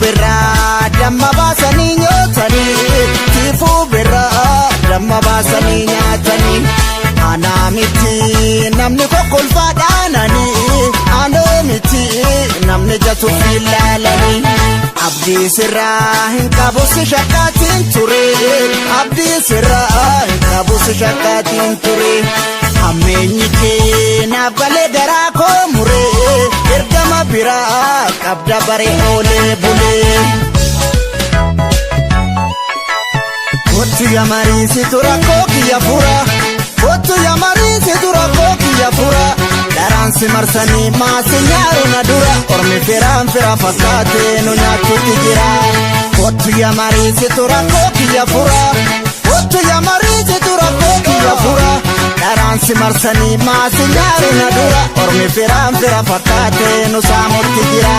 birraa damma baasanii nyaatanii tifuu birraa damma baasanii nyaatanii anaa miti namni kokkolfaadhaananii anoo miti namni jatuuf ilaalanii abdii sirraa hin qabu si shakkaatiin ture abdii sirraa hin qabu si shakkaatiin ture ammeenyi kee naaf galee garaa koo muree ergama biraa qabda bare oolee bulee kottu yamariisi tura kookiya fura kottu yamariisi tura kookiya fura daraansi marsanii maasi nyaaru na dura ormi firaan fira fakkaatee nu nyaachuutti jira kottu yamariisi tura kookiya fura kottu yamariisi tura kookiya fura daraansi marsanii maasi nyaaru na dura ormi firaan fira fakkaatee nu saamutti jira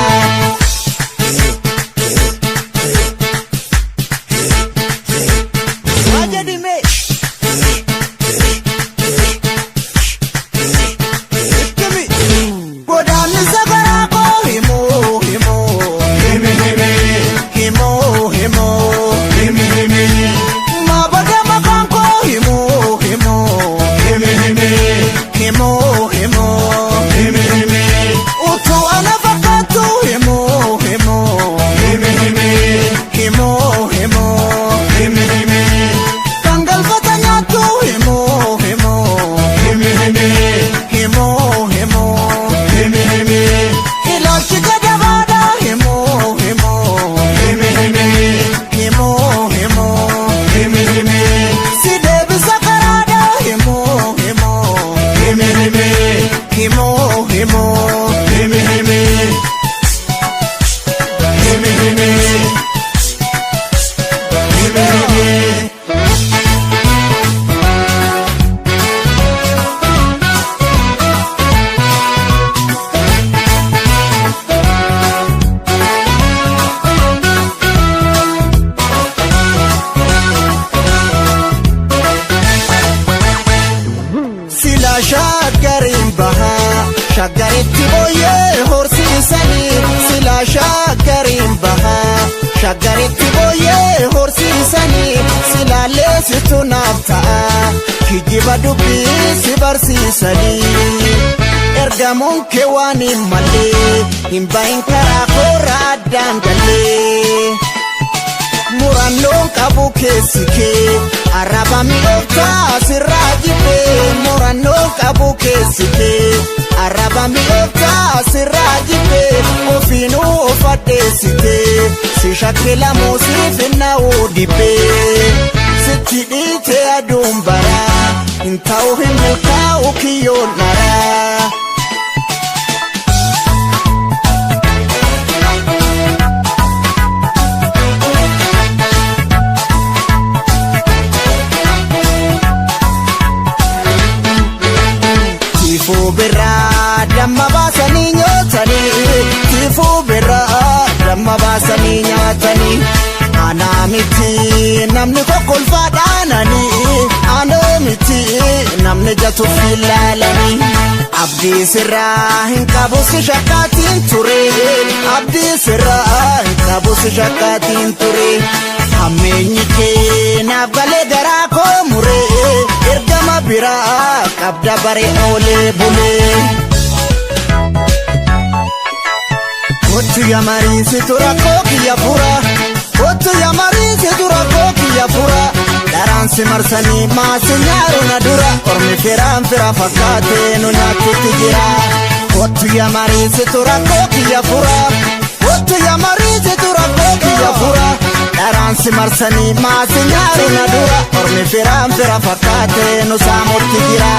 shaggarin baha shaggaritti boyee horsiisanii sila shaggarin baha shaggaritti boyee horsiisanii silaalee situ naaf ta'a kijjiba dubbii si barsiisanii ergamuun kee waan hin mallee hin bahin karaa koora addaan gallee murannoon qabu keessi kee arraba mi'ooftaa sirraa jibbee murannoon qabu keessi kee arraba mi'ooftaa sirraa jibbee ofiinuu of addeessitee si shakkilamuu siif hinna'uu dibbee sitti dhiitee aduun baraa hin ta'u hin milkaa'u kiyyoon dharaa tifuu birraa damma baasanii nyaatanii tifuu birraa damma baasanii nyaatanii anaa miti namni kokkolfaadhaananii anoo miti namni jatuuf ilaalanii abdii sirraa hin qabu si shakkaatiin ture abdii sirraa hin qabu si shakkaatiin ture ammeenyi kee naaf galee garaa koo muree ergama biraa qabda bare oolee bulee kottu yamariisi tura kookiya fura kottu yamariisi tura kookiya fura daraansi marsanii maasi nyaaru na dura ormi firaan fira fakkaatee nu nyaachuutti jira kottu yamariisi tura kookiya fura kottu yamariisi tura kookiya fura daraansi marsanii maasi nyaaru na dura ormi firaan fira fakkaatee nu saamutti jira